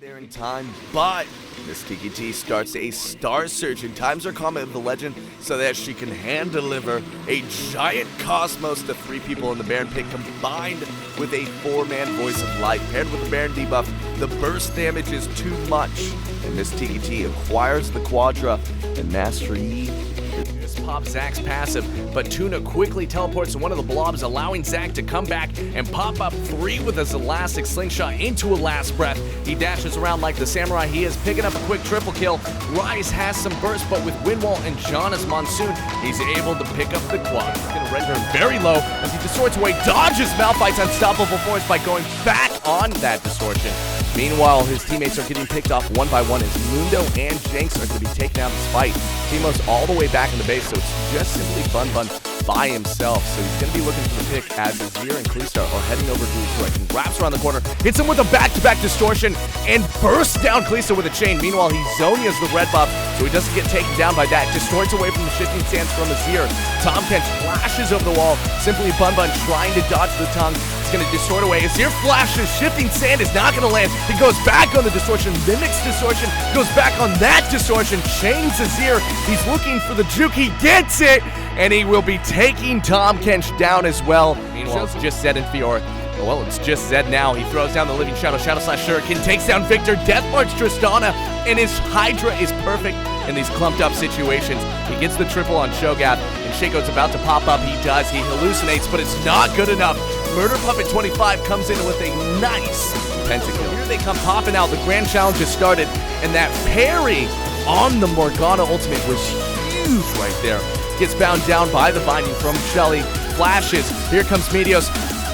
there in time, but Miss Tiki T starts a star search and times her comment of the legend so that she can hand deliver a giant cosmos to 3 people in the Baron pit combined with a 4-man voice of light. Paired with the Baron debuff, the burst damage is too much, and Miss Tiki T acquires the Quadra and Mastery. Pop Zach's passive, but Tuna quickly teleports to one of the blobs, allowing Zach to come back and pop up 3 with his elastic slingshot into a last breath. He dashes around like the samurai he is, picking up a quick triple kill. Rise has some burst, but with Windwall and Jonas Monsoon, he's able to pick up the quad. He's going to render him very low as he distorts away, dodges Malphite's unstoppable force by going back on that distortion. Meanwhile, his teammates are getting picked off one by one as Mundo and Jinx are going to be taken out of this fight. Teemo's all the way back in the base, so it's just simply Bun Bun by himself. So he's going to be looking for the pick as Azir and Kalista are heading over to his direction. Wraps around the corner, hits him with a back-to-back distortion, and bursts down Kalista with a chain. Meanwhile, he Zonia's the red buff, so he doesn't get taken down by that. Distorts away from the shifting sands from Azir. Tahm Kench flashes over the wall, simply Bun Bun trying to dodge the tongue. It's going to distort away. Azir flashes, shifting sand is not going to land. He goes back on the distortion, mimics distortion, goes back on that distortion, chains Azir. He's looking for the juke, he gets it, and he will be taking Tahm Kench down as well. Meanwhile, it's just Zed and Fiora. Well, it's just Zed now. He throws down the Living Shadow, Shuriken, takes down Victor, Death March Tristana, and his Hydra is perfect in these clumped up situations. He gets the triple on Sho'Gath, and Shaco's about to pop up. He does, he hallucinates, but it's not good enough. Murder Puppet 25 comes in with a nice pentakill. Here they come popping out. The grand challenge has started, and that parry on the Morgana ultimate was huge right there. Gets bound down by the binding from Shelly. Flashes. Here comes Meteos.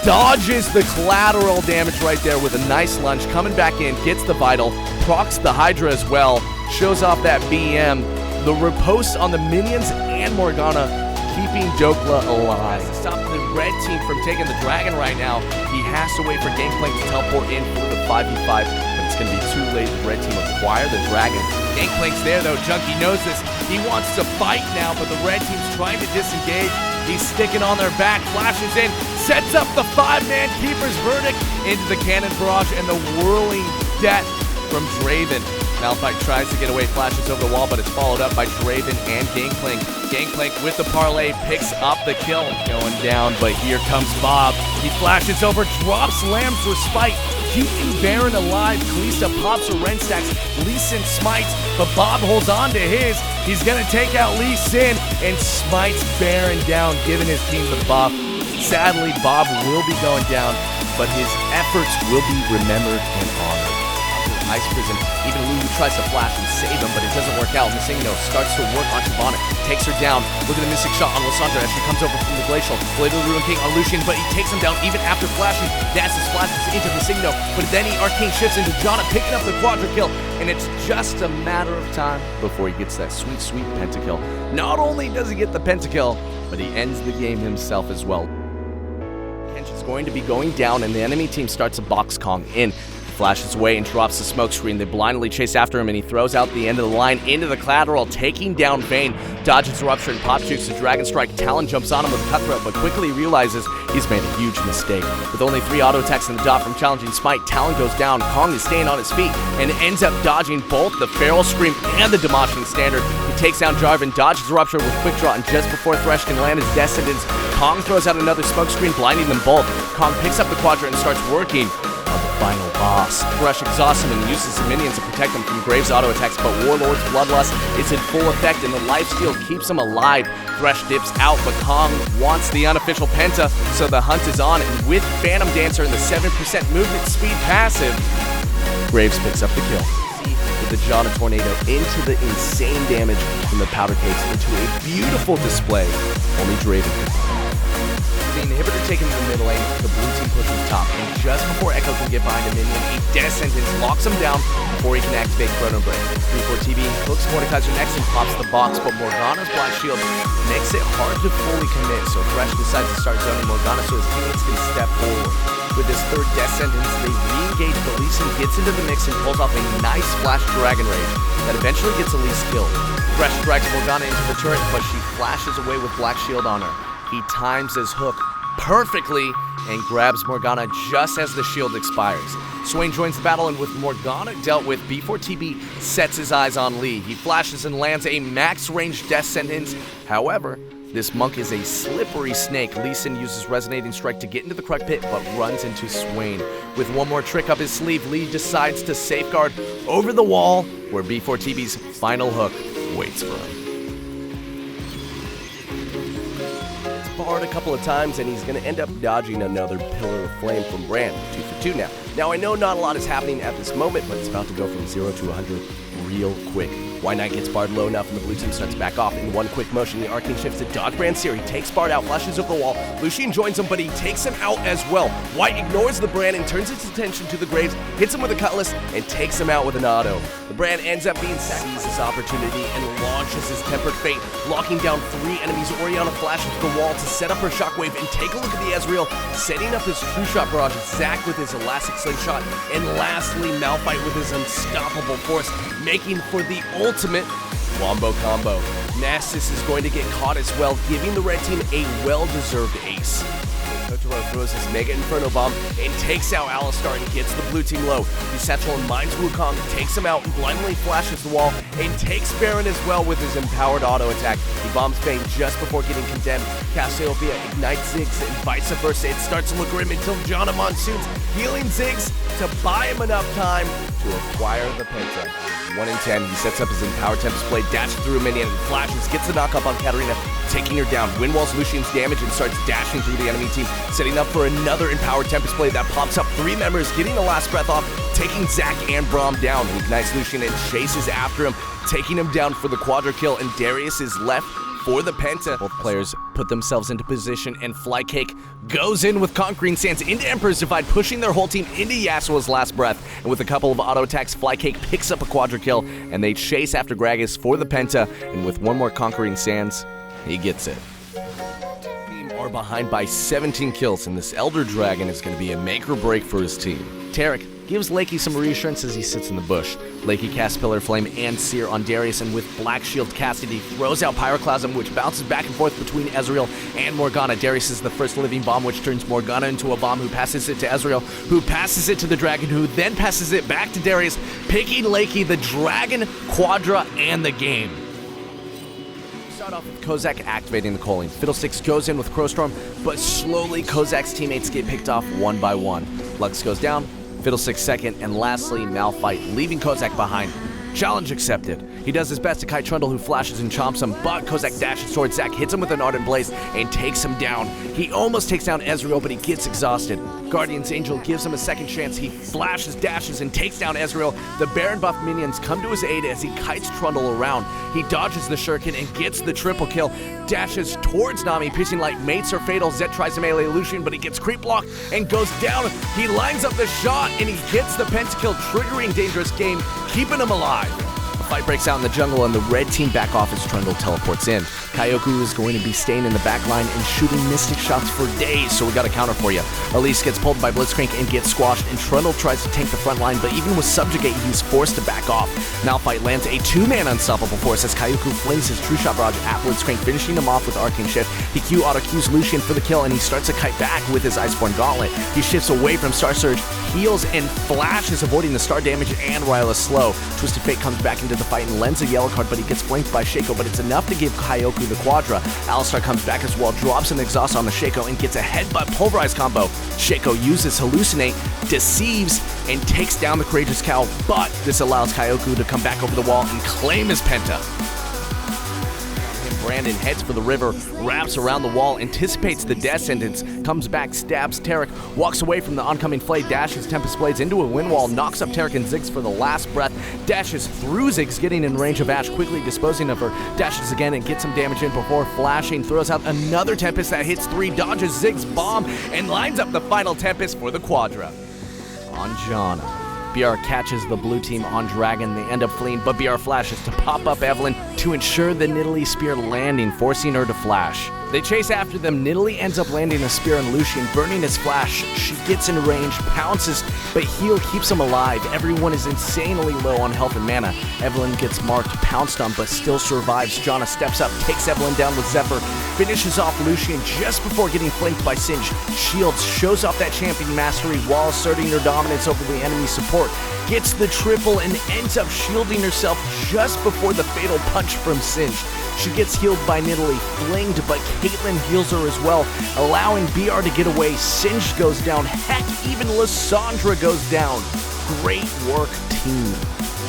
Dodges the collateral damage right there with a nice lunge. Coming back in. Gets the Vital. Procs the Hydra as well. Shows off that BM. The riposte on the minions and Morgana keeping Dokla alive. To stop the red team from taking the dragon right now, he has to wait for Gangplank to teleport in for the 5v5, but it's going to be too late. The red team acquire the dragon. Gangplank's there though, Junkie knows this. He wants to fight now, but the red team's trying to disengage. He's sticking on their back, flashes in, sets up the 5-man Keeper's Verdict into the cannon barrage and the whirling death from Draven. Malphite tries to get away, flashes over the wall, but it's followed up by Draven and Gangplank. Gangplank with the parlay picks up the kill. Going down, but here comes Bob. He flashes over, drops Lamb's Respite, keeping Baron alive. Kalista pops her Ren stacks, Lee Sin smites, but Bob holds on to his. He's gonna take out Lee Sin and smites Baron down, giving his team the buff. Sadly, Bob will be going down, but his efforts will be remembered and honored. Ice Prison. Even Lulu tries to flash and save him, but it doesn't work out. Missingno starts to work on Shyvana, takes her down. Look at the missing shot on Lissandra as she comes over from the Glacial. Blade of the Ruin King on Lucian, but he takes him down even after flashing. Dances flashes into Missingno, but then he arcane shifts into Janna, picking up the quadra kill, and it's just a matter of time before he gets that sweet, sweet pentakill. Not only does he get the pentakill, but he ends the game himself as well. Kench is going to be going down, and the enemy team starts to box Kong in. Flashes away and drops the smoke screen. They blindly chase after him, and he throws out the end of the line into the collateral, taking down Vayne. Dodges Rupture and pop jukes the Dragon Strike. Talon jumps on him with a Cutthroat, but quickly realizes he's made a huge mistake. With only 3 auto attacks in the dot from challenging Smite, Talon goes down. Kong is staying on his feet and ends up dodging both the Feral Scream and the Demolishing Standard. He takes down Jarvan, dodges Rupture with Quick Draw, and just before Thresh can land his Descendants, Kong throws out another smoke screen, blinding them both. Kong picks up the Quadrant and starts working on the final boss. Thresh exhausts him and uses his minions to protect him from Graves' auto attacks, but Warlord's Bloodlust is in full effect and the lifesteal keeps him alive. Thresh dips out, but Kong wants the unofficial Penta, so the hunt is on, and with Phantom Dancer and the 7% movement speed passive, Graves picks up the kill. With the Janna Tornado into the insane damage from the Powder Cakes into a beautiful display only Draven can find. The inhibitor taken to the middle lane, the blue team pushes top, and just before Echo can get behind a minion, a Death Sentence locks him down before he can activate Chrono Break. 3-4 TV hooks Mordekaiser next and pops the box, but Morgana's Black Shield makes it hard to fully commit, so Thresh decides to start zoning Morgana so his teammates can step forward. With his 3rd Death Sentence, they re-engage, but Lee Sin gets into the mix and pulls off a nice Flash Dragon Rage that eventually gets Elise killed. Thresh drags Morgana into the turret, but she flashes away with Black Shield on her. He times his hook perfectly and grabs Morgana just as the shield expires. Swain joins the battle, and with Morgana dealt with, B4TB sets his eyes on Lee. He flashes and lands a max-range death sentence. However, this monk is a slippery snake. Lee Sin uses Resonating Strike to get into the Krug Pit, but runs into Swain. With one more trick up his sleeve, Lee decides to safeguard over the wall, where B4TB's final hook waits for him. Hard a couple of times, and he's going to end up dodging another Pillar of Flame from Brand. 2 for 2 now. Now, I know not a lot is happening at this moment, but it's about to go from 0 to 100 real quick. White Knight gets Bard low enough, and the blue team starts back off. In one quick motion, the Arcane shifts to dodge Brand Seer. He takes Bard out, flashes over the wall. Lucian joins him, but he takes him out as well. White ignores the Brand and turns its attention to the Graves, hits him with a Cutlass, and takes him out with an auto. The Brand ends up being seizes his opportunity and launches his Tempered Fate, locking down 3 enemies. Orianna flashes the wall to set up her Shockwave, and take a look at the Ezreal, setting up his True Shot barrage. Zac with his Elastic Slingshot, and lastly, Malphite with his Unstoppable Force, making for the ultimate Wombo combo. Nasus is going to get caught as well, giving the red team a well-deserved ace. Totoro throws his Mega Inferno Bomb and takes out Alistar and gets the blue team low. The Satchel mines Wukong, takes him out, and blindly flashes the wall, and takes Baron as well with his empowered auto attack. He bombs Fang just before getting condemned. Cassiopeia ignites Ziggs and vice versa. It starts to look grim until Janna Monsoon's healing Ziggs to buy him enough time to acquire the Penta. 1 in 10, he sets up his Empowered Tempest Blade, dashes through a minion, and flashes, gets the knock up on Katarina, taking her down. Windwalls Lucian's damage and starts dashing through the enemy team, setting up for another Empowered Tempest Blade that pops up 3 members, getting the last breath off, taking Zac and Braum down. He ignites Lucian and chases after him, taking him down for the quadra kill, and Darius is left for the Penta. Both players put themselves into position, and Flycake goes in with Conquering Sands into Emperor's Divide, pushing their whole team into Yasuo's last breath. And with a couple of auto attacks, Flycake picks up a quadra kill, and they chase after Gragas for the Penta. And with one more Conquering Sands, he gets it. Team are behind by 17 kills, and this Elder Dragon is going to be a make or break for his team. Tarek gives Lakey some reassurance as he sits in the bush. Lakey casts Pillar Flame and Seer on Darius, and with Black Shield casted, he throws out Pyroclasm, which bounces back and forth between Ezreal and Morgana. Darius is the first living bomb, which turns Morgana into a bomb, who passes it to Ezreal, who passes it to the Dragon, who then passes it back to Darius, picking Lakey, the Dragon, Quadra, and the game. Start off with Kozak activating the Culling. Fiddlesticks goes in with Crowstorm, but slowly Kozak's teammates get picked off one by one. Lux goes down, Fiddlesticks second, and lastly, Malphite, leaving Kozak behind. Challenge accepted. He does his best to Kite Trundle, who flashes and chomps him, but Kozak dashes towards Zac, hits him with an Ardent Blaze, and takes him down. He almost takes down Ezreal, but he gets exhausted. Guardian's Angel gives him a second chance. He flashes, dashes, and takes down Ezreal. The Baron buff minions come to his aid as he kites Trundle around. He dodges the Shuriken and gets the triple kill. Dashes towards Nami, piercing like mates are fatal. Zed tries to melee Lucian, but he gets creep blocked and goes down. He lines up the shot, and he gets the pentakill, triggering Dangerous Game, keeping him alive. A fight breaks out in the jungle, and the red team back off as Trundle teleports in. Kyoku is going to be staying in the back line and shooting Mystic shots for days, so we got a counter for you. Elise gets pulled by Blitzcrank and gets squashed, and Trundle tries to tank the front line, but even with Subjugate, he's forced to back off. Malphite lands a 2-man Unstoppable Force as Kyoku flings his True Shot barrage at Blitzcrank, finishing him off with Arcane Shift. He Q auto-Qs Lucian for the kill, and he starts to kite back with his Iceborne Gauntlet. He shifts away from Star Surge, heals, and flashes, avoiding the star damage and Rylai's slow. Twisted Fate comes back into the fight and lends a yellow card, but he gets flanked by Shaco, but it's enough to give Kyoku the Quadra. Alistar comes back as well, drops an exhaust on the Shaco, and gets a headbutt pulverize combo. Shaco uses Hallucinate, deceives, and takes down the Courageous Cow, but this allows Kyoku to come back over the wall and claim his Penta. Brandon heads for the river, wraps around the wall, anticipates the death sentence, comes back, stabs Tarek, walks away from the oncoming flay, dashes Tempest Blades into a wind wall, knocks up Tarek and Ziggs for the last breath, dashes through Ziggs, getting in range of Ashe, quickly disposing of her, dashes again and gets some damage in before flashing, throws out another Tempest that hits 3, dodges Ziggs' bomb, and lines up the final Tempest for the Quadra. On Janna. BR catches the blue team on Dragon. They end up fleeing, but BR flashes to pop up Evelynn to ensure the Nidalee Spear landing, forcing her to flash. They chase after them. Nidalee ends up landing a spear on Lucian, burning his flash. She gets in range, pounces, but heal keeps him alive. Everyone is insanely low on health and mana. Evelynn gets marked, pounced on, but still survives. Janna steps up, takes Evelynn down with Zephyr, finishes off Lucian just before getting flanked by Singe. Shields shows off that champion mastery while asserting her dominance over the enemy support. Gets the triple and ends up shielding herself just before the fatal punch from Singe. She gets healed by Nidalee, flinged, but Caitlyn heals her as well, allowing BR to get away. Singe goes down. Heck, even Lissandra goes down. Great work, team.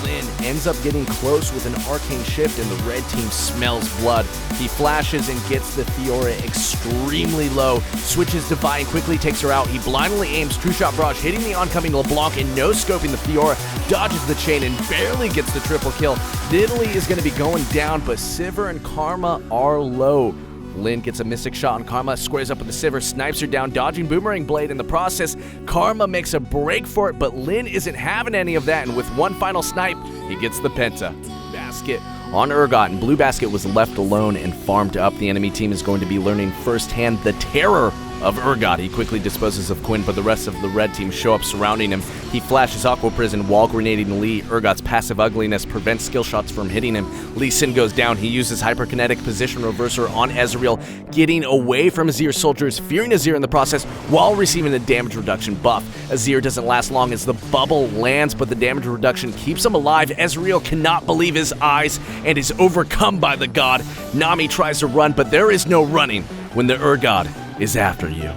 Lynn ends up getting close with an arcane shift, and the red team smells blood. He flashes and gets the Fiora extremely low, switches Divine, quickly takes her out. He blindly aims True Shot Barrage, hitting the oncoming LeBlanc and no-scoping the Fiora, dodges the chain and barely gets the triple kill. Nidalee is going to be going down, but Sivir and Karma are low. Lynn gets a Mystic Shot on Karma, squares up with the Sivir, snipes her down, dodging Boomerang Blade. In the process, Karma makes a break for it, but Lynn isn't having any of that, and with one final snipe, he gets the Penta. Basket on Urgot, and Blue Basket was left alone and farmed up. The enemy team is going to be learning firsthand the terror of Urgot. He quickly disposes of Quinn, but the rest of the red team show up surrounding him. He flashes Aqua Prison while grenading Lee. Urgot's passive ugliness prevents skill shots from hitting him. Lee Sin goes down. He uses Hyperkinetic Position Reverser on Ezreal, getting away from Azir soldiers, fearing Azir in the process while receiving a damage reduction buff. Azir doesn't last long as the bubble lands, but the damage reduction keeps him alive. Ezreal cannot believe his eyes and is overcome by the god. Nami tries to run, but there is no running when the Urgot is after you.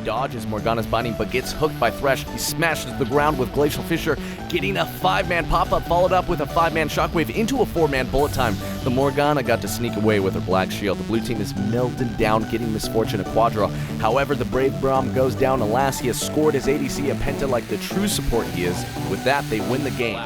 Dodges Morgana's binding, but gets hooked by Thresh. He smashes the ground with Glacial Fissure, getting a 5-man pop-up, followed up with a 5-man Shockwave into a 4-man bullet time. The Morgana got to sneak away with her Black Shield. The blue team is melted down, getting Misfortune a Quadra. However, the Brave Braum goes down. Alas, he has scored his ADC a Penta like the true support he is. With that, they win the game.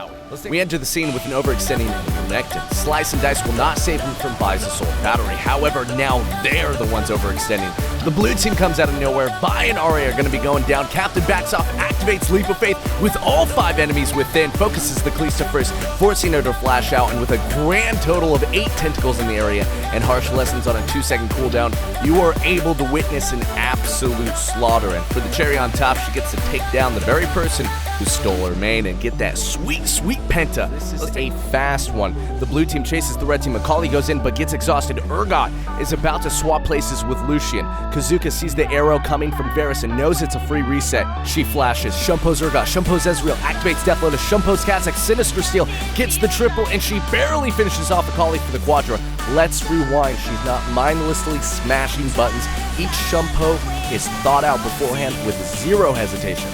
We enter the scene with an overextending Renekton. Slice and Dice will not save him from Vi's Assault Battery. However, now they're the ones overextending. The blue team comes out of nowhere. Vi and Arya are going to be going down. Captain backs off, activates Leap of Faith with all 5 enemies within, focuses the Kalista first, forcing her to flash out, and with a grand total of 8 tentacles in the area and harsh lessons on a 2-second cooldown, you are able to witness an absolute slaughter. And for the cherry on top, she gets to take down the very person who stole her main and get that sweet, sweet Penta. This is a fast one. The blue team chases the red team. Macaulay goes in but gets exhausted. Urgot is about to swap places with Lucian. Kazuka sees the arrow coming from Varus and knows it's a free reset. She flashes, Shumpos Urgot, Shumpos Ezreal, activates Death Lotus, Shumpos Kazakh, Sinister Steel, gets the triple, and she barely finishes off Macaulay for the Quadra. Let's rewind. She's not mindlessly smashing buttons. Each Shumpo is thought out beforehand with zero hesitation.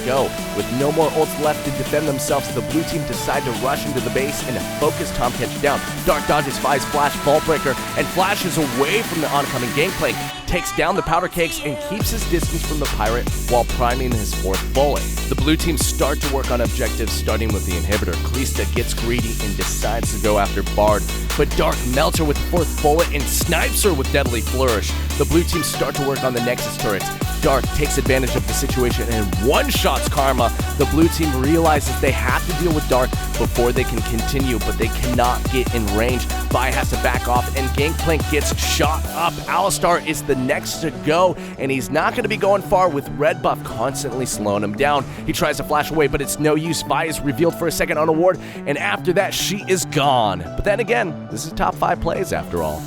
Go. With no more ults left to defend themselves, the blue team decide to rush into the base and focus Tom Catch down. Dark dodges Vi's flash Vault Breaker and flashes away from the oncoming Gangplank, takes down the Powder Cakes and keeps his distance from the pirate while priming his 4th bullet. The blue team start to work on objectives, starting with the inhibitor. Kalista gets greedy and decides to go after Bard, but Dark melts her with the 4th bullet and snipes her with Deadly Flourish. The blue team start to work on the Nexus turrets. Dark takes advantage of the situation and one-shots Karma. The blue team realizes they have to deal with Dark before they can continue, but they cannot get in range. Vi has to back off, and Gangplank gets shot up. Alistar is the next to go, and he's not going to be going far with red buff constantly slowing him down. He tries to flash away, but it's no use. Vi is revealed for a second on a ward, and after that, she is gone. But then again, this is top 5 plays after all.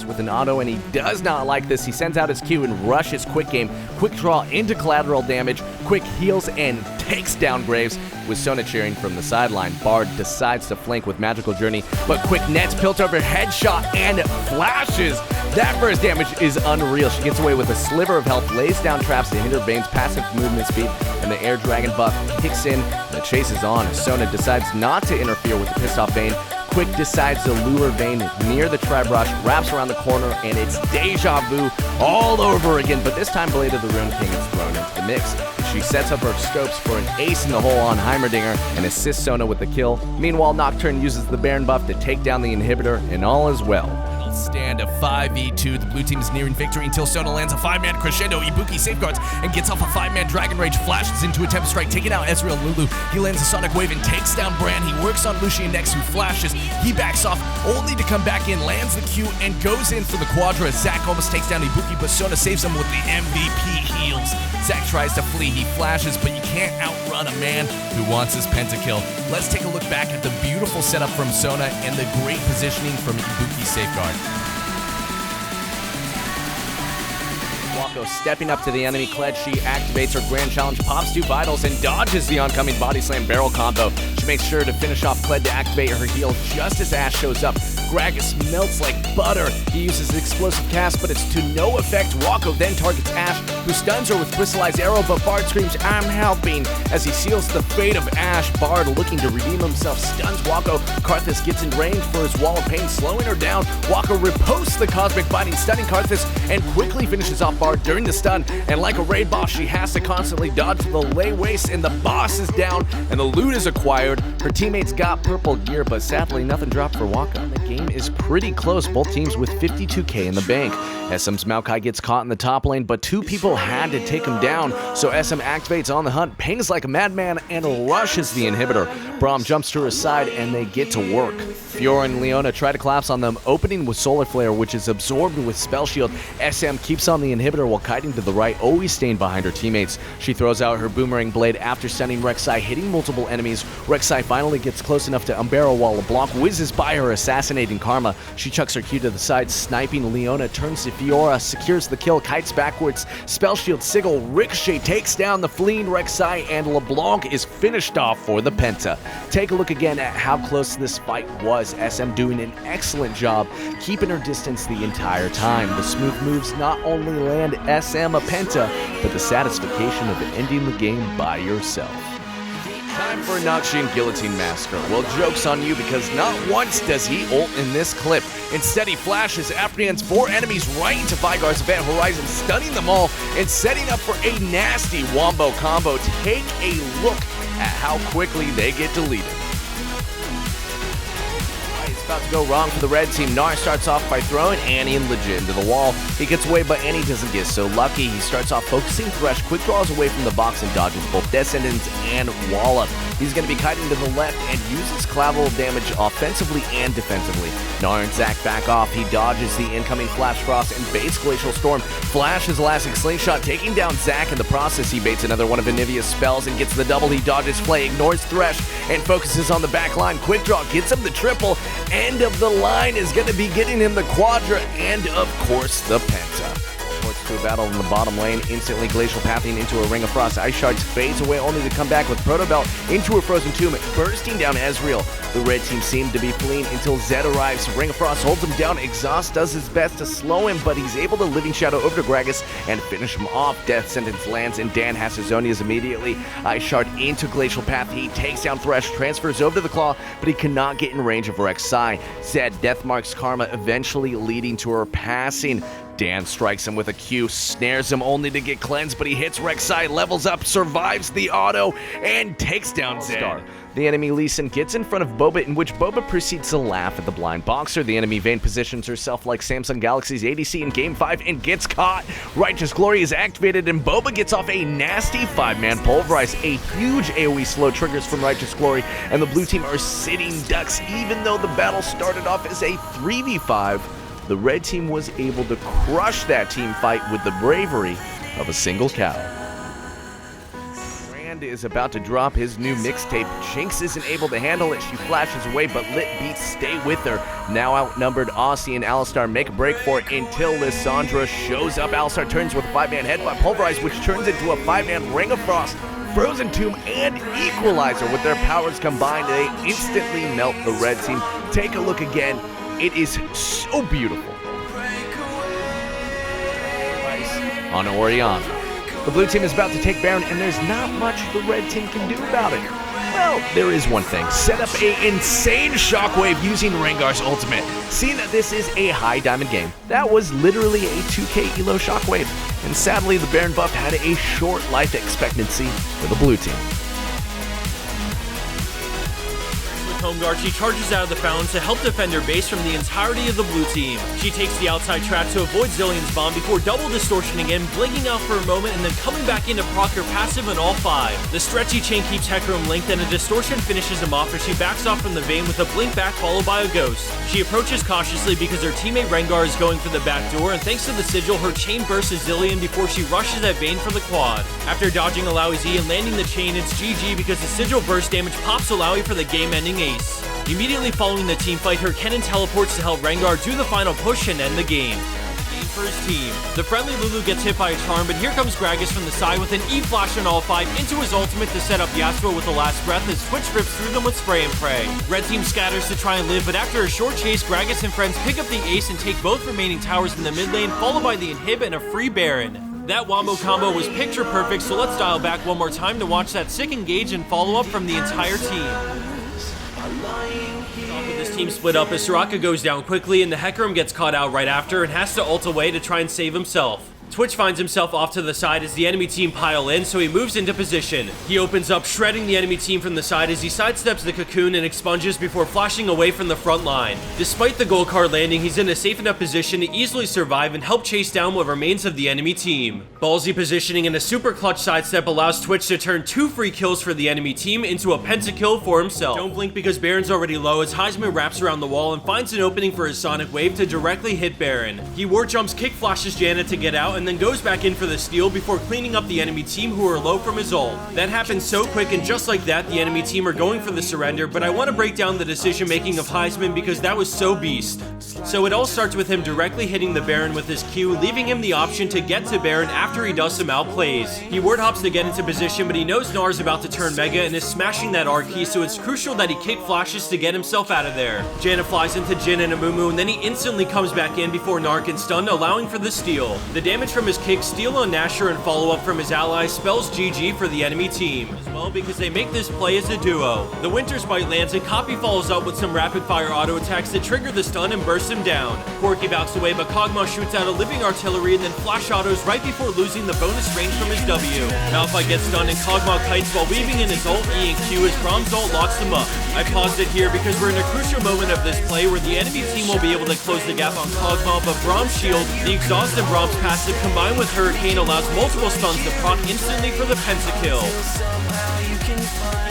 With an auto, and he does not like this. He sends out his Q and rushes Quick Game. Quick draw into collateral damage. Quick heals and takes down Graves with Sona cheering from the sideline. Bard decides to flank with Magical Journey, but Quick nets Piltover headshot and flashes. That burst damage is unreal. She gets away with a sliver of health, lays down traps to hinder Vayne's passive movement speed, and the Air Dragon buff kicks in. The chase is on. Sona decides not to interfere with the pissed off Vayne. Quick decides to lure Vayne near the Tribe Rush, wraps around the corner, and it's deja vu all over again. But this time, Blade of the Rune King is thrown into the mix. She sets up her scopes for an ace in the hole on Heimerdinger and assists Sona with the kill. Meanwhile, Nocturne uses the Baron buff to take down the inhibitor, and all is well. Stand of 5v2. The blue team is nearing victory until Sona lands a 5-man crescendo. Ibuki safeguards and gets off a 5-man Dragon Rage, flashes into a Tempest Strike, taking out Ezreal Lulu. He lands a Sonic Wave and takes down Bran. He works on Lucian next, who flashes. He backs off, only to come back in, lands the Q, and goes in for the Quadra. Zac almost takes down Ibuki, but Sona saves him with the MVP heals. Zac tries to flee. He flashes, but you can't outrun a man who wants his pentakill. Let's take a look back at the beautiful setup from Sona and the great positioning from Ibuki safeguard. Wako stepping up to the enemy Kled. She activates her grand challenge, pops 2 vitals, and dodges the oncoming body slam barrel combo. She makes sure to finish off Kled to activate her heal just as Ash shows up. Gragas melts like butter. He uses the explosive cast, but it's to no effect. Wako then targets Ash, who stuns her with crystallized arrow, but Bard screams, "I'm helping," as he seals the fate of Ash. Bard, looking to redeem himself, stuns Wako. Karthus gets in range for his wall of pain, slowing her down. Wako riposts the cosmic biting, stunning Karthus, and quickly finishes off Bard during the stun. And like a raid boss, she has to constantly dodge the lay waste, and the boss is down, and the loot is acquired. Her teammates got purple gear, but sadly nothing dropped for Wako. The game is pretty close, both teams with 52k in the bank. SM's Maokai gets caught in the top lane, but 2 people had to take him down, so SM activates on the hunt, pings like a madman, and rushes the inhibitor. Braum jumps to her side, and they get to work. Fiora and Leona try to collapse on them, opening with Solar Flare, which is absorbed with Spell Shield. SM keeps on the inhibitor while kiting to the right, always staying behind her teammates. She throws out her Boomerang Blade after stunning Rek'Sai, hitting multiple enemies. Rek'Sai finally gets close enough to Umbero while LeBlanc whizzes by her, assassinating Karma. She chucks her Q to the side, sniping Leona, turns to Fiora, secures the kill, kites backwards, Spell Shield Sigil, Ricochet takes down the fleeing Rek'Sai, and LeBlanc is finished off for the Penta. Take a look again at how close this fight was. SM doing an excellent job keeping her distance the entire time. The smooth moves not only land SM a Penta, but the satisfaction of ending the game by yourself. Time for a Noxian Guillotine Massacre. Well, joke's on you, because not once does he ult in this clip. Instead, he flashes, apprehends 4 enemies right into Vygar's event horizon, stunning them all and setting up for a nasty wombo combo. Take a look at how quickly they get deleted. About to go wrong for the red team. Gnar starts off by throwing Annie and Legit into the wall. He gets away, but Annie doesn't get so lucky. He starts off focusing Thresh, quick draws away from the box and dodges both Descendants and Wallop. He's going to be kiting to the left and uses collateral damage offensively and defensively. Gnar and Zac back off. He dodges the incoming Flash Frost and baits Glacial Storm. Flash his elastic slingshot, taking down Zac. In the process, he baits another one of Anivia's spells and gets the double. He dodges Flay, ignores Thresh, and focuses on the back line. Quick draw gets him the triple. End of the line is going to be getting him the quadra and, of course, the penta. Ports to a battle in the bottom lane, instantly Glacial Pathing into a Ring of Frost. Ice Shards fades away only to come back with Proto Belt into a Frozen Tomb, bursting down Ezreal. The red team seemed to be fleeing until Zed arrives. Ring of Frost holds him down. Exhaust does his best to slow him, but he's able to Living Shadow over to Gragas and finish him off. Death Sentence lands, and Dan has his Zonias immediately. Ice Shard into Glacial Path. He takes down Thresh, transfers over to the Claw, but he cannot get in range of Rek'Sai. Zed Death Marks Karma, eventually leading to her passing. Dan strikes him with a Q, snares him only to get cleansed, but he hits Rek'Sai, levels up, survives the auto, and takes down Zed. The enemy Lee Sin gets in front of Boba, in which Boba proceeds to laugh at the blind boxer. The enemy Vayne positions herself like Samsung Galaxy's ADC in Game 5 and gets caught. Righteous Glory is activated, and Boba gets off a nasty 5-man pulverize. A huge AoE slow triggers from Righteous Glory, and the blue team are sitting ducks. Even though the battle started off as a 3v5, the red team was able to crush that team fight with the bravery of a single cow. Brand is about to drop his new mixtape. Jinx isn't able to handle it. She flashes away, but Lit Beats stay with her. Now outnumbered, Aussie and Alistar make a break for it until Lissandra shows up. Alistar turns with a 5-man headbutt pulverize, which turns into a 5-man Ring of Frost. Frozen Tomb and Equalizer, with their powers combined, they instantly melt the red team. Take a look again. It is so beautiful. On Orianna. The blue team is about to take Baron, and there's not much the red team can do about it. Well, there is one thing. Set up an insane shockwave using Rengar's ultimate. Seeing that this is a high diamond game, that was literally a 2k elo shockwave. And sadly, the Baron buff had a short life expectancy for the blue team. Home guard, she charges out of the fountain to help defend her base from the entirety of the blue team. She takes the outside trap to avoid Zillion's bomb before double distortioning him, blinking out for a moment and then coming back in to proc her passive on all 5. The stretchy chain keeps Hecarim linked, and a distortion finishes him off as she backs off from the Vayne with a blink back followed by a ghost. She approaches cautiously because her teammate Rengar is going for the back door, and thanks to the sigil, her chain bursts Zillion before she rushes at Vayne for the quad. After dodging Alawi's E and landing the chain, it's GG because the sigil burst damage pops Alawi for the game-ending ace. Immediately following the team fight, her Kennen teleports to help Rengar do the final push and end the game. for his team. The friendly Lulu gets hit by a charm, but here comes Gragas from the side with an E-Flash on all 5 into his ultimate to set up Yasuo with the last breath as Twitch rips through them with spray and pray. Red team scatters to try and live, but after a short chase, Gragas and friends pick up the ace and take both remaining towers in the mid lane, followed by the inhib and a free Baron. That wombo combo was picture perfect, so let's dial back one more time to watch that sick engage and follow up from the entire team. This team split up as Soraka goes down quickly and the Hecarim gets caught out right after and has to ult away to try and save himself. Twitch finds himself off to the side as the enemy team pile in, so he moves into position. He opens up, shredding the enemy team from the side as he sidesteps the cocoon and expunges before flashing away from the front line. Despite the gold card landing, he's in a safe enough position to easily survive and help chase down what remains of the enemy team. Ballsy positioning and a super clutch sidestep allows Twitch to turn 2 free kills for the enemy team into a pentakill for himself. Don't blink because Baron's already low as Heisman wraps around the wall and finds an opening for his Sonic Wave to directly hit Baron. He war jumps, kick flashes Janet to get out, and then goes back in for the steal before cleaning up the enemy team who are low from his ult. That happens so quick, and just like that, the enemy team are going for the surrender, but I want to break down the decision making of Heisman because that was so beast. So it all starts with him directly hitting the Baron with his Q, leaving him the option to get to Baron after he does some outplays. He ward hops to get into position, but he knows Gnar is about to turn Mega and is smashing that R key, so it's crucial that he kick flashes to get himself out of there. Janet flies into Jhin and Amumu, and then he instantly comes back in before Gnar can stun, allowing for the steal. The damage from his kick, steal on Nashor, and follow-up from his allies spells GG for the enemy team, as well because they make this play as a duo. The Winter's Bite lands and Copy follows up with some rapid-fire auto attacks that trigger the stun and burst him down. Corki bouts away, but Kog'Maw shoots out a living artillery and then flash autos right before losing the bonus range from his W. Malphite gets stunned and Kog'Maw kites while weaving in his ult E and Q as Brahm's ult locks him up. I paused it here because we're in a crucial moment of this play where the enemy team will be able to close the gap on Kog'Maw, but Brahm's shield, the exhaust and Brahm's passive combined with Hurricane allows multiple stuns to proc instantly for the pentakill.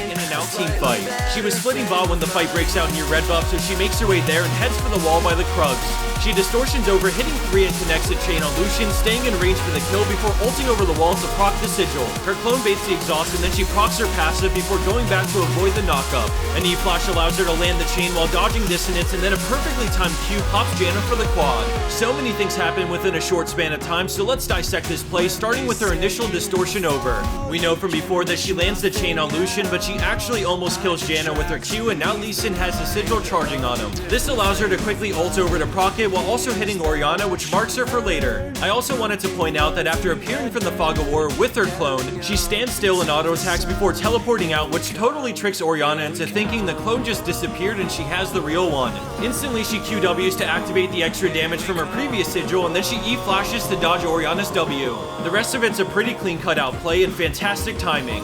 In an out team fight. She was splitting bot when the fight breaks out near red buff, so she makes her way there and heads for the wall by the Krugs. She distortions over, hitting 3 and connects a chain on Lucian, staying in range for the kill before ulting over the wall to proc the sigil. Her clone baits the exhaust and then she procs her passive before going back to avoid the knockup. An E-Flash allows her to land the chain while dodging dissonance, and then a perfectly timed Q pops Janna for the quad. So many things happen within a short span of time, so let's dissect this play, starting with her initial distortion over. We know from before that she lands the chain on Lucian, but she actually almost kills Janna with her Q, and now Lee Sin has the sigil charging on him. This allows her to quickly ult over to proc it while also hitting Orianna, which marks her for later. I also wanted to point out that after appearing from the Fog of War with her clone, she stands still and auto attacks before teleporting out, which totally tricks Orianna into thinking the clone just disappeared and she has the real one. Instantly she QWs to activate the extra damage from her previous sigil, and then she E-flashes to dodge Orianna's W. The rest of it's a pretty clean cutout play and fantastic timing.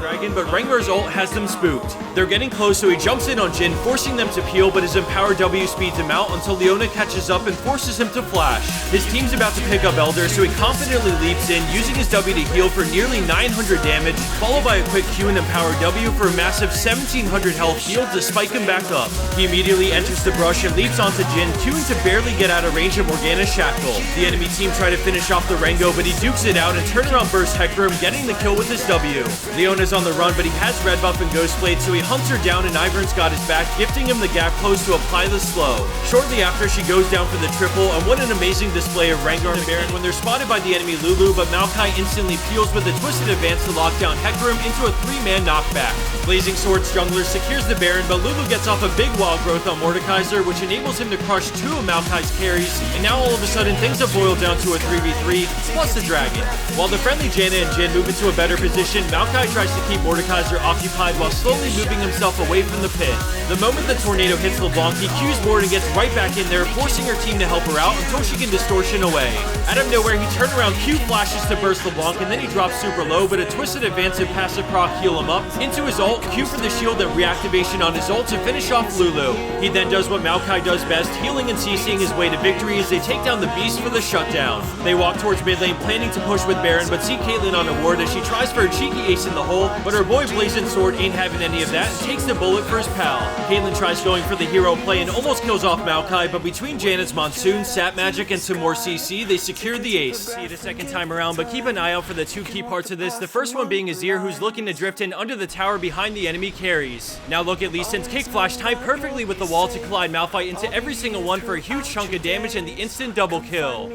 Dragon, but Rengar's ult has them spooked. They're getting close, so he jumps in on Jhin, forcing them to peel, but his empowered W speeds him out until Leona catches up and forces him to flash. His team's about to pick up Elder, so he confidently leaps in, using his W to heal for nearly 900 damage, followed by a quick Q and empowered W for a massive 1700 health heal to spike him back up. He immediately enters the brush and leaps onto Jhin, queuing to barely get out of range of Morgana's shackle. The enemy team try to finish off the Rengo, but he dukes it out and turnaround burst Hecarim, getting the kill with his W. Leona's on the run, but he has red buff and Ghostblade, so he hunts her down and Ivern's got his back, gifting him the gap close to apply the slow. Shortly after, she goes down for the triple, and what an amazing display of Rengar and Baron when they're spotted by the enemy Lulu, but Maokai instantly peels with a twisted advance to lock down Hecarim into a 3-man knockback. Blazing Swords jungler secures the Baron, but Lulu gets off a big wild growth on Mordekaiser, which enables him to crush 2 of Maokai's carries, and now all of a sudden things have boiled down to a 3v3, plus the dragon. While the friendly Janna and Jhin move into a better position, Maokai tries to keep Mordekaiser occupied while slowly moving himself away from the pit. The moment the tornado hits LeBlanc, he Qs board and gets right back in there, forcing her team to help her out until she can distortion away. Out of nowhere, he turned around, Q flashes to burst LeBlanc, and then he drops super low, but a twisted advance and passive proc heal him up. Into his ult, Q for the shield and reactivation on his ult to finish off Lulu. He then does what Maokai does best, healing and CCing his way to victory as they take down the beast for the shutdown. They walk towards mid lane, planning to push with Baron, but see Caitlyn on a ward as she tries for a cheeky ace in the hole, but her boy Blazing Sword ain't having any of that and takes the bullet for his pal. Caitlyn tries going for the hero play and almost kills off Maokai, but between Janet's Monsoon, Sap Magic, and some more CC, they secure the ace. See it a second time around, but keep an eye out for the two key parts of this. The first one being Azir, who's looking to drift in under the tower behind the enemy carries. Now look at Lee Sin's kick flash timed perfectly with the wall to collide Malphite into every single one for a huge chunk of damage and the instant double kill.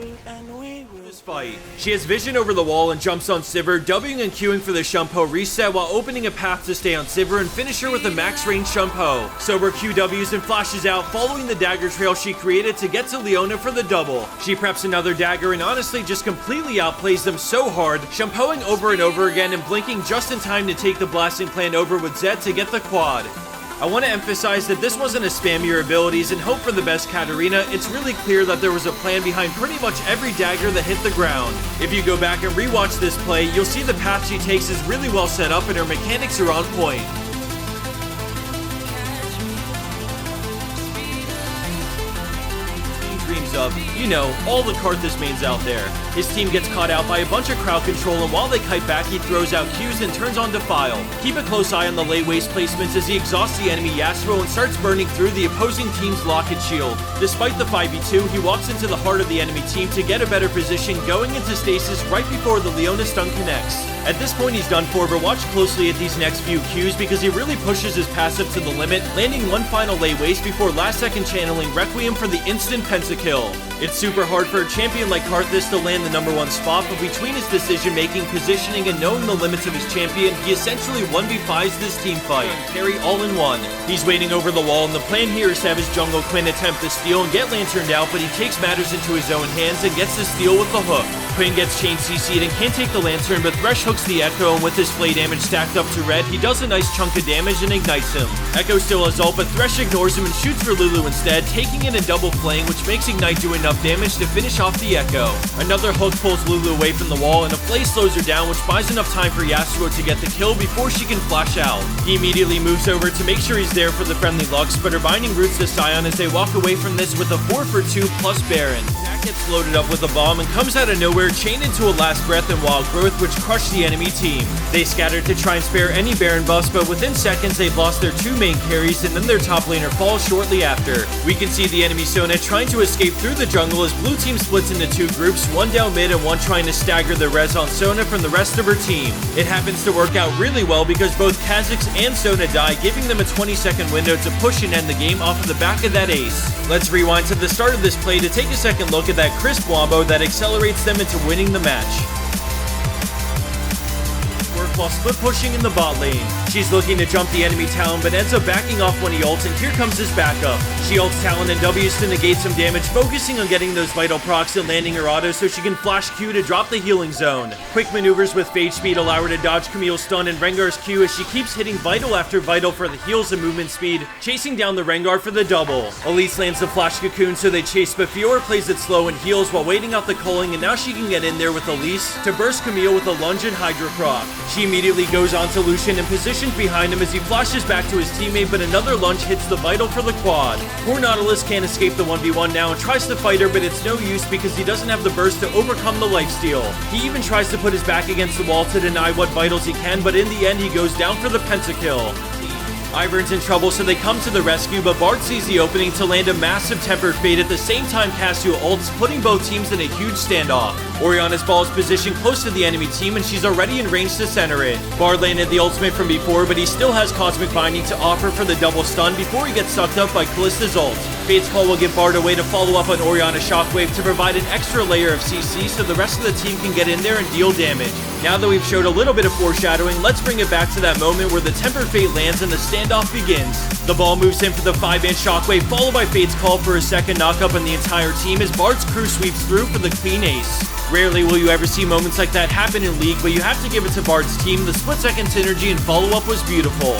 Fight. She has vision over the wall and jumps on Sivir, Wing and Qing for the Shumpo reset while opening a path to stay on Sivir and finish her with a max range Shumpo. Sober QWs and flashes out, following the dagger trail she created to get to Leona for the double. She preps another dagger and honestly just completely outplays them so hard, Shumpoing over and over again and blinking just in time to take the blasting plan over with Zed to get the quad. I want to emphasize that this wasn't a spam your abilities and hope for the best Katarina. It's really clear that there was a plan behind pretty much every dagger that hit the ground. If you go back and rewatch this play, you'll see the path she takes is really well set up and her mechanics are on point. Dreams of, you know, all the Karthus mains out there. His team gets caught out by a bunch of crowd control, and while they kite back, he throws out Qs and turns on Defile. Keep a close eye on the late waste placements as he exhausts the enemy Yasuo and starts burning through the opposing team's locket shield. Despite the 5v2, he walks into the heart of the enemy team to get a better position, going into stasis right before the Leona stun connects. At this point he's done for, but watch closely at these next few Qs because he really pushes his passive to the limit, landing one final late waste before last second channeling Requiem for the instant pentakill. It's super hard for a champion like Karthus to land the #1 spot, but between his decision making, positioning, and knowing the limits of his champion, he essentially 1v5s this team fight. Carry all in one. He's waiting over the wall, and the plan here is to have his jungle Quinn attempt to steal and get lanterned out, but he takes matters into his own hands and gets the steal with the hook. Quinn gets chain CC'd and can't take the lantern, but Thresh hooks the Echo, and with his flay damage stacked up to red, he does a nice chunk of damage and ignites him. Echo still has ult, but Thresh ignores him and shoots for Lulu instead, taking it in double flaying, which makes Ignite do enough damage to finish off the Echo. Another hook pulls Lulu away from the wall, and a flay slows her down, which buys enough time for Yasuo to get the kill before she can flash out. He immediately moves over to make sure he's there for the friendly Lux, but her binding roots to Sion as they walk away from this with a 4-for-2 plus Baron. Zac gets loaded up with a bomb and comes out of nowhere, chained into a last breath and wild growth, which crushed the enemy team. They scattered to try and spare any Baron buffs, but within seconds they've lost their two main carries, and then their top laner falls shortly after. We can see the enemy Sona trying to escape through the jungle as blue team splits into two groups, one down mid and one trying to stagger the res on Sona from the rest of her team. It happens to work out really well because both Kha'Zix and Sona die, giving them a 20-second window to push and end the game off of the back of that ace. Let's rewind to the start of this play to take a second look at that crisp wombo that accelerates them into winning the match. While split pushing in the bot lane. She's looking to jump the enemy Talon, but ends up backing off when he ults, and here comes his backup. She ults Talon and W's to negate some damage, focusing on getting those vital procs and landing her auto so she can flash Q to drop the healing zone. Quick maneuvers with phase speed allow her to dodge Camille's stun and Rengar's Q as she keeps hitting vital after vital for the heals and movement speed, chasing down the Rengar for the double. Elise lands the flash cocoon so they chase, but Fiora plays it slow and heals while waiting out the culling, and now she can get in there with Elise to burst Camille with a lunge and Hydra proc. She immediately goes on to Lucian and positions behind him as he flashes back to his teammate, but another lunge hits the vital for the quad. Poor Nautilus can't escape the 1v1 now and tries to fight her, but it's no use because he doesn't have the burst to overcome the lifesteal. He even tries to put his back against the wall to deny what vitals he can, but in the end he goes down for the pentakill. Ivern's in trouble, so they come to the rescue, but Bard sees the opening to land a massive Tempered Fate at the same time Cassio ults, putting both teams in a huge standoff. Orianna's ball is positioned close to the enemy team, and she's already in range to center it. Bard landed the ultimate from before, but he still has Cosmic Binding to offer for the double stun before he gets sucked up by Kallista's ult. Fate's Call will give Bard a way to follow up on Orianna's Shockwave to provide an extra layer of CC so the rest of the team can get in there and deal damage. Now that we've showed a little bit of foreshadowing, let's bring it back to that moment where the Tempered Fate lands and the standoff begins. The ball moves in for the 5-man Shockwave, followed by Fate's Call for his second knockup on the entire team as Bard's crew sweeps through for the clean ace. Rarely will you ever see moments like that happen in League, but you have to give it to Bard's team. The split-second synergy and follow-up was beautiful.